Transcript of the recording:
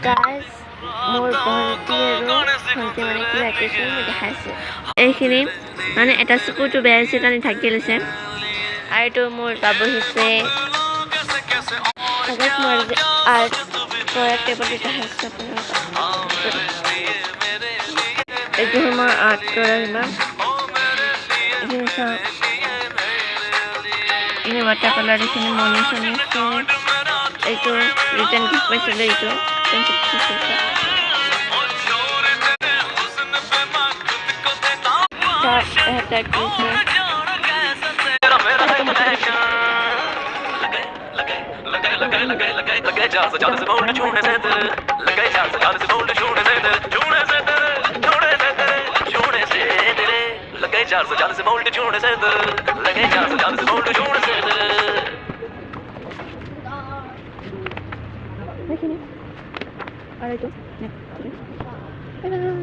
Guys মোৰ ভণ্টি মানে কিবা কৈছে দেখাইছে এইখিনি মানে এটা চকুটো বেয়া হৈছে কাৰণে ঢাকি লৈছে আৰু এইটো মোৰ বাবু হৈছে মই আৰ্ট কৰা টেবুল দেখাইছে এইটো মই আৰ্ট কৰা ইমান এইখিনি চাওঁ ini watercolor di sini moni sini itu return gift paisile itu pencet suka tak kisah Ada itu.